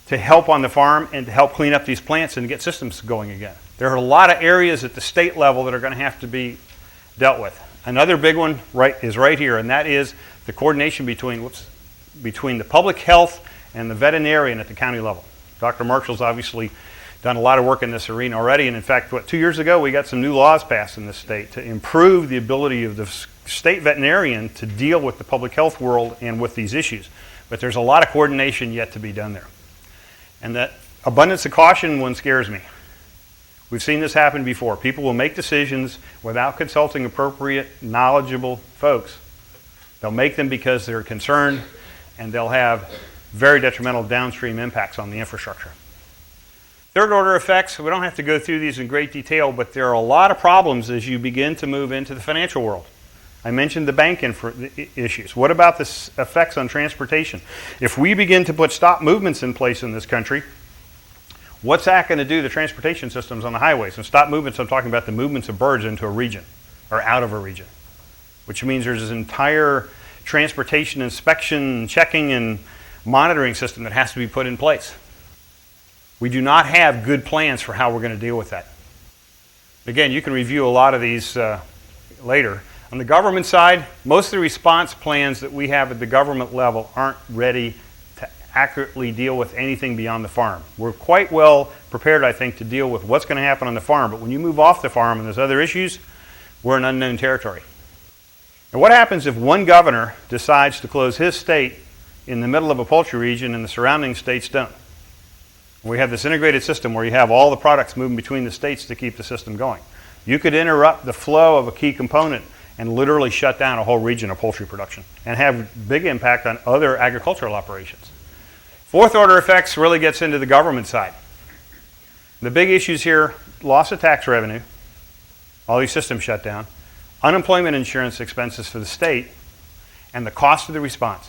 to help on the farm and to help clean up these plants and get systems going again? There are a lot of areas at the state level that are going to have to be dealt with. Another big one is right here, and that is the coordination between the public health and the veterinarian at the county level. Dr. Marshall's obviously done a lot of work in this arena already, and in fact, 2 years ago, we got some new laws passed in this state to improve the ability of the state veterinarian to deal with the public health world and with these issues. But there's a lot of coordination yet to be done there. And that abundance of caution one scares me. We've seen this happen before. People will make decisions without consulting appropriate, knowledgeable folks. They'll make them because they're concerned, and they'll have very detrimental downstream impacts on the infrastructure. Third order effects, we don't have to go through these in great detail, but there are a lot of problems as you begin to move into the financial world. I mentioned the bank issues. What about the effects on transportation? If we begin to put stop movements in place in this country, what's that going to do to transportation systems on the highways? And stop movements, I'm talking about the movements of birds into a region or out of a region, which means there's this entire transportation inspection, checking, and monitoring system that has to be put in place. We do not have good plans for how we're going to deal with that. Again, you can review a lot of these later. On the government side, most of the response plans that we have at the government level aren't ready to accurately deal with anything beyond the farm. We're quite well prepared, I think, to deal with what's going to happen on the farm, but when you move off the farm and there's other issues, we're in unknown territory. And what happens if one governor decides to close his state in the middle of a poultry region and the surrounding states don't? We have this integrated system where you have all the products moving between the states to keep the system going. You could interrupt the flow of a key component and literally shut down a whole region of poultry production and have big impact on other agricultural operations. Fourth order effects really gets into the government side. The big issues here, loss of tax revenue, all these systems shut down, unemployment insurance expenses for the state, and the cost of the response.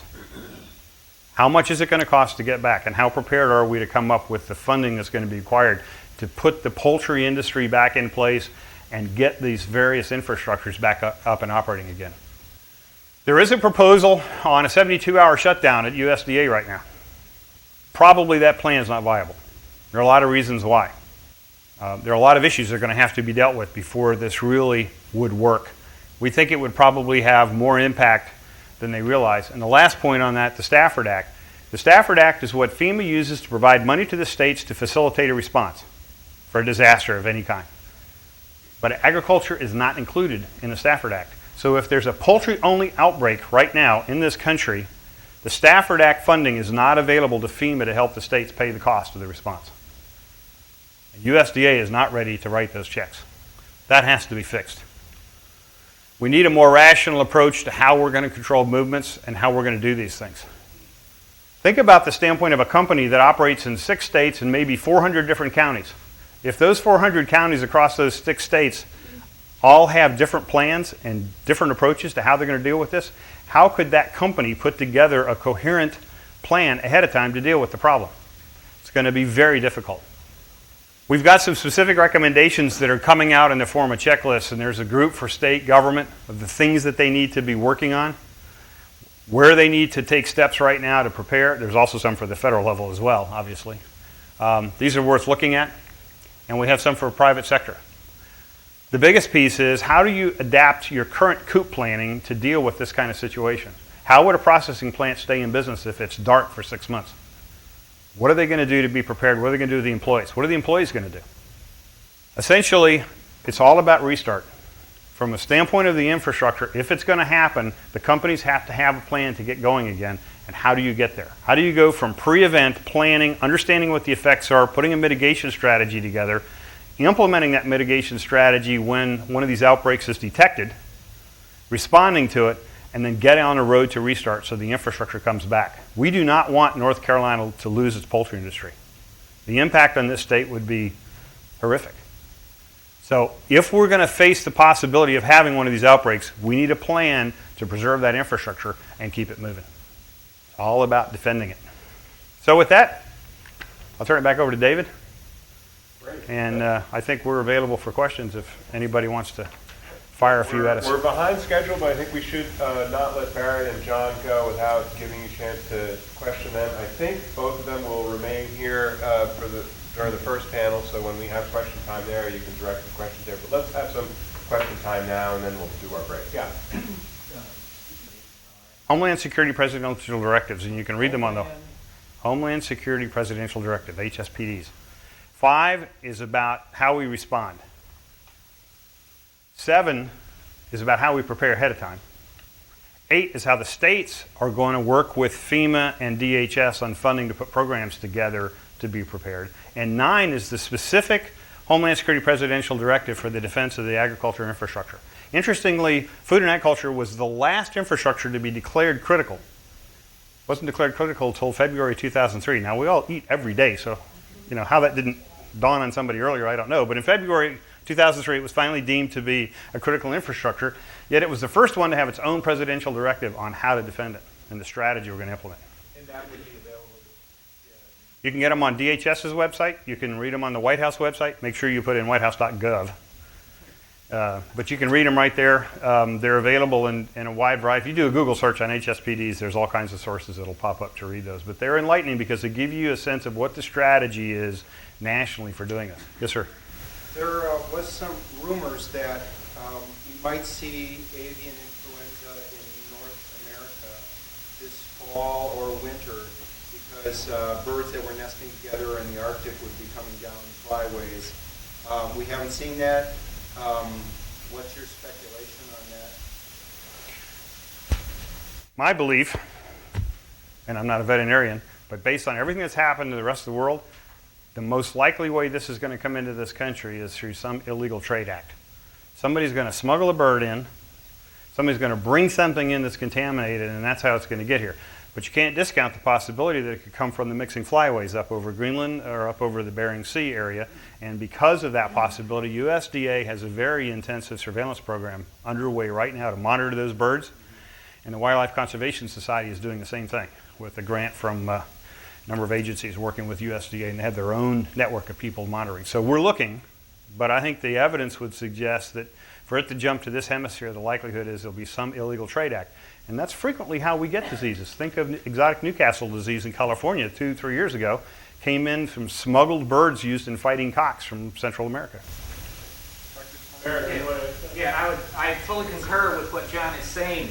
How much is it going to cost to get back, and how prepared are we to come up with the funding that's going to be required to put the poultry industry back in place and get these various infrastructures back up and operating again? There is a proposal on a 72-hour shutdown at USDA right now. Probably that plan is not viable. There are a lot of reasons why. There are a lot of issues that are going to have to be dealt with before this really would work. We think it would probably have more impact than they realize. And the last point on that, the Stafford Act. The Stafford Act is what FEMA uses to provide money to the states to facilitate a response for a disaster of any kind. But agriculture is not included in the Stafford Act. So if there's a poultry-only outbreak right now in this country, the Stafford Act funding is not available to FEMA to help the states pay the cost of the response. USDA is not ready to write those checks. That has to be fixed. We need a more rational approach to how we're going to control movements and how we're going to do these things. Think about the standpoint of a company that operates in 6 states and maybe 400 different counties. If those 400 counties across those 6 states all have different plans and different approaches to how they're going to deal with this, how could that company put together a coherent plan ahead of time to deal with the problem? It's going to be very difficult. We've got some specific recommendations that are coming out in the form of checklists, and there's a group for state government of the things that they need to be working on, where they need to take steps right now to prepare. There's also some for the federal level as well, obviously. These are worth looking at, and we have some for private sector. The biggest piece is, how do you adapt your current coop planning to deal with this kind of situation? How would a processing plant stay in business if it's dark for 6 months? What are they going to do to be prepared? What are they going to do with the employees? What are the employees going to do? Essentially, it's all about restart. From a standpoint of the infrastructure, if it's going to happen, the companies have to have a plan to get going again. And how do you get there? How do you go from pre-event planning, understanding what the effects are, putting a mitigation strategy together, implementing that mitigation strategy when one of these outbreaks is detected, responding to it, and then getting on the road to restart so the infrastructure comes back? We do not want North Carolina to lose its poultry industry. The impact on this state would be horrific. So if we're going to face the possibility of having one of these outbreaks, we need a plan to preserve that infrastructure and keep it moving. It's all about defending it. So with that, I'll turn it back over to David. Great. And I think we're available for questions if anybody wants to fire a few at us. We're behind schedule, but I think we should not let Barrett and John go without giving you a chance to question them. I think both of them will remain here during the first panel, so when we have question time there, you can direct the questions there. But let's have some question time now, and then we'll do our break. Yeah. Homeland Security Presidential Directives, and you can read them on the Homeland Security Presidential Directive, HSPDs. 5 is about how we respond. 7 is about how we prepare ahead of time. 8 is how the states are going to work with FEMA and DHS on funding to put programs together to be prepared. And 9 is the specific Homeland Security Presidential Directive for the defense of the agriculture infrastructure. Interestingly, food and agriculture was the last infrastructure to be declared critical. It wasn't declared critical until February 2003. Now, we all eat every day, so how that didn't dawn on somebody earlier, I don't know. But in February 2003, it was finally deemed to be a critical infrastructure, yet it was the first one to have its own presidential directive on how to defend it and the strategy we're going to implement. And that would be available? You can get them on DHS's website. You can read them on the White House website. Make sure you put in whitehouse.gov. But you can read them right there. They're available in a wide variety. If you do a Google search on HSPDs, there's all kinds of sources that'll pop up to read those. But they're enlightening because they give you a sense of what the strategy is nationally for doing this. Yes, sir. There was some rumors that you might see avian influenza in North America this fall or winter because birds that were nesting together in the Arctic would be coming down flyways. We haven't seen that. What's your speculation on that? My belief, and I'm not a veterinarian, but based on everything that's happened to the rest of the world, the most likely way this is going to come into this country is through some illegal trade act. Somebody's going to smuggle a bird in, somebody's going to bring something in that's contaminated, and that's how it's going to get here. But you can't discount the possibility that it could come from the mixing flyways up over Greenland or up over the Bering Sea area. And because of that possibility, USDA has a very intensive surveillance program underway right now to monitor those birds. And the Wildlife Conservation Society is doing the same thing with a grant from a number of agencies working with USDA, and they have their own network of people monitoring. So we're looking, but I think the evidence would suggest that for it to jump to this hemisphere, the likelihood is there'll be some illegal trade act. And that's frequently how we get diseases. Think of exotic Newcastle disease in California 2-3 years ago. Came in from smuggled birds used in fighting cocks from Central America. Yeah, I fully concur with what John is saying.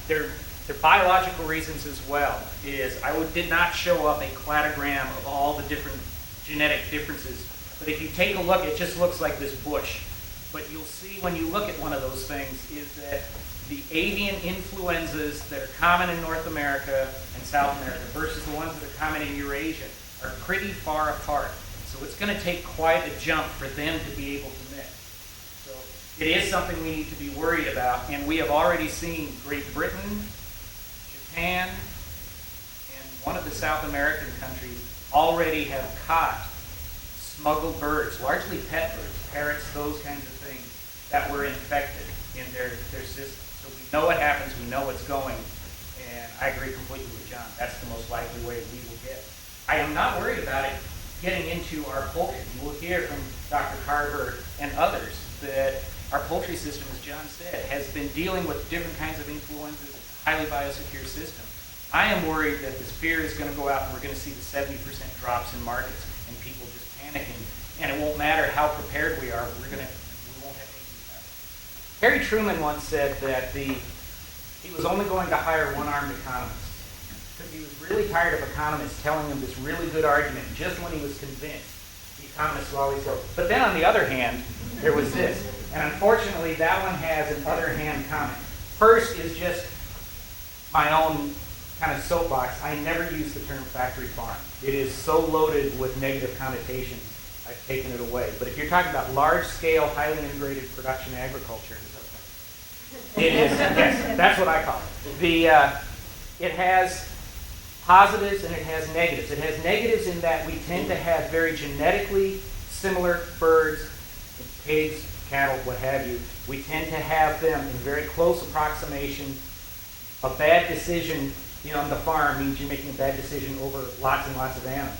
There are biological reasons as well. Did not show up a cladogram of all the different genetic differences. But if you take a look, it just looks like this bush. But you'll see when you look at one of those things is that the avian influenzas that are common in North America and South America versus the ones that are common in Eurasia are pretty far apart. So it's going to take quite a jump for them to be able to mix. So it is something we need to be worried about. And we have already seen Great Britain, Japan, and one of the South American countries already have caught smuggled birds, largely pet birds, parrots, those kinds of things, that were infected in their system. So we know what happens, we know what's going, and I agree completely with John. That's the most likely way we will get. I am not worried about it getting into our poultry. You will hear from Dr. Carver and others that our poultry system, as John said, has been dealing with different kinds of influenzas, highly biosecure system. I am worried that this fear is going to go out and we're going to see the 70% drops in markets and people just panicking. And it won't matter how prepared we are, we won't have anything happen. Harry Truman once said that he was only going to hire one-armed economists because he was really tired of economists telling him this really good argument just when he was convinced. The economists will always go. But then on the other hand, there was this. And unfortunately, that one has an other hand comment. First is just my own kind of soapbox. I never use the term factory farm. It is so loaded with negative connotations, I've taken it away. But if you're talking about large-scale, highly integrated production agriculture, it is, yes, that's what I call it. It has positives and it has negatives. It has negatives in that we tend to have very genetically similar birds, pigs, cattle, what have you. We tend to have them in very close approximation. A bad decision on the farm means you're making a bad decision over lots and lots of animals.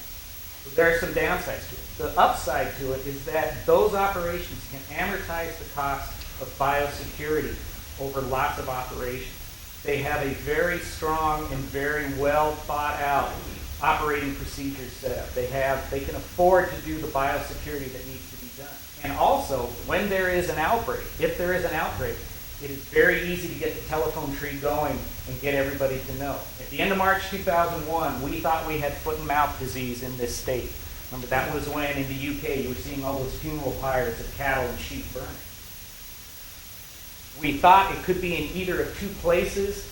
So there are some downsides to it. The upside to it is that those operations can amortize the cost of biosecurity over lots of operations. They have a very strong and very well thought out operating procedures set up. They can afford to do the biosecurity that needs to be done. And also, when there is an outbreak, if there is an outbreak, it is very easy to get the telephone tree going and get everybody to know. At the end of March 2001, we thought we had foot and mouth disease in this state. Remember, that was when in the UK you were seeing all those funeral pyres of cattle and sheep burning. We thought it could be in either of two places,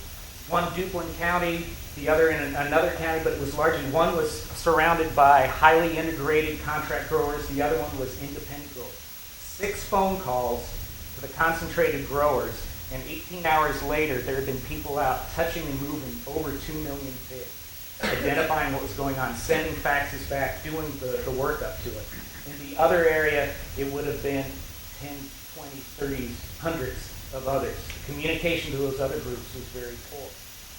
one Duplin County, the other in another county, but it was largely, one was surrounded by highly integrated contract growers, the other one was independent growers. 6 phone calls to the concentrated growers, and 18 hours later, there had been people out touching and moving over 2 million pigs, identifying what was going on, sending faxes back, doing the work up to it. In the other area, it would have been 10, 20, 30, hundreds of others. The communication to those other groups was very poor.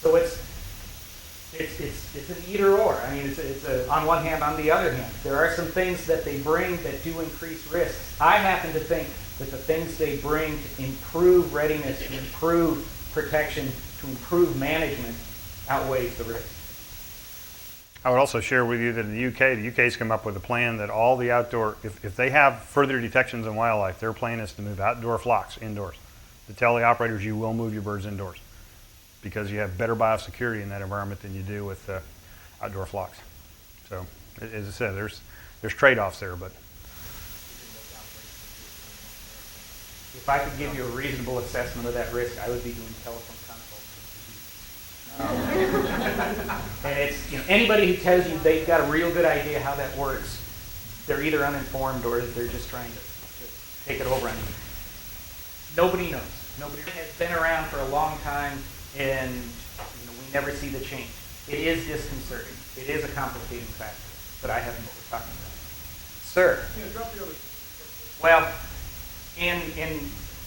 So it's an either or. I mean, it's on one hand, on the other hand. There are some things that they bring that do increase risks. I happen to think that the things they bring to improve readiness, to improve protection, to improve management outweighs the risk. I would also share with you that in the UK's come up with a plan that all the outdoor, if they have further detections in wildlife, their plan is to move outdoor flocks indoors. To tell the operators you will move your birds indoors because you have better biosecurity in that environment than you do with outdoor flocks. So, as I said, there's trade-offs there, but if I could give you a reasonable assessment of that risk, I would be doing telephone consults. And it's, anybody who tells you they've got a real good idea how that works, they're either uninformed or they're just trying to take it over on you. Nobody knows. Nobody has been around for a long time, and we never see the change. It is disconcerting. It is a complicating factor, but I haven't what we're talking about. Sir. Well, in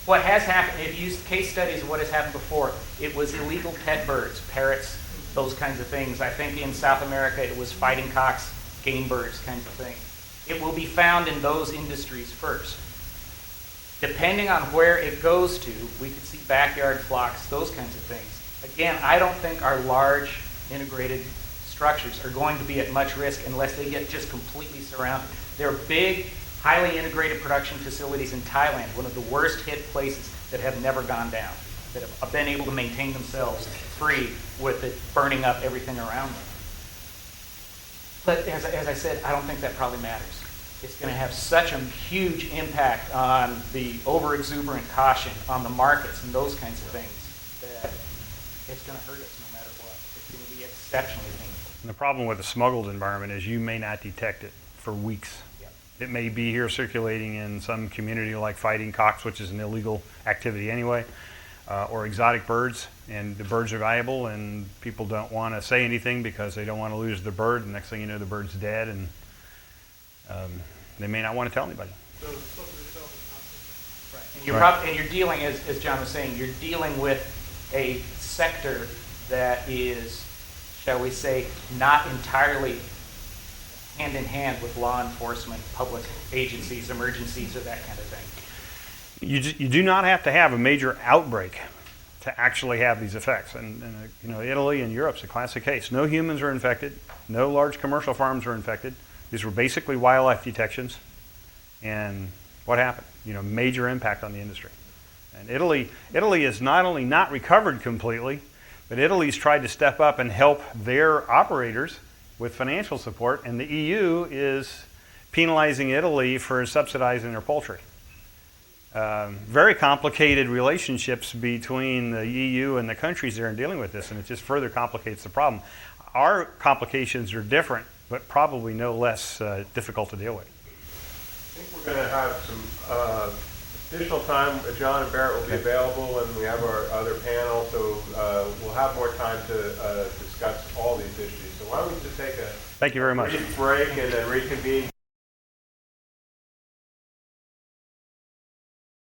what has happened, if you use case studies of what has happened before, it was illegal pet birds, parrots, those kinds of things. I think in South America it was fighting cocks, game birds kinds of things. It will be found in those industries first. Depending on where it goes to, we could see backyard flocks, those kinds of things. Again, I don't think our large integrated structures are going to be at much risk unless they get just completely surrounded. There are big, highly integrated production facilities in Thailand, one of the worst hit places that have never gone down, that have been able to maintain themselves free with it burning up everything around them. But as I said, I don't think that probably matters. It's going to have such a huge impact on the over-exuberant caution, on the markets and those kinds of things, that it's going to hurt us no matter what. It's going to be exceptionally painful. And the problem with the smuggled environment is you may not detect it for weeks. Yep. It may be here circulating in some community like fighting cocks, which is an illegal activity anyway. or exotic birds, and the birds are valuable, and people don't want to say anything because they don't want to lose the bird. The next thing you know, the bird's dead, and they may not want to tell anybody. So the slippery slope is not And you're, and you're dealing, as John was saying, you're dealing with a sector that is, shall we say, not entirely hand in hand with law enforcement, public agencies, emergencies, or that kind of thing. You do not have to have a major outbreak to actually have these effects. And Italy and Europe's a classic case. No humans are infected. No large commercial farms are infected. These were basically wildlife detections. And what happened? Major impact on the industry. And Italy is not only not recovered completely, but Italy's tried to step up and help their operators with financial support, and the EU is penalizing Italy for subsidizing their poultry. Very complicated relationships between the EU and the countries there in dealing with this, and it just further complicates the problem. Our complications are different, but probably no less difficult to deal with. I think we're going to have some additional time. John and Barrett will be available, and we have our other panel, so we'll have more time to discuss all these issues. So why don't we just take a Thank you very much. brief break and then reconvene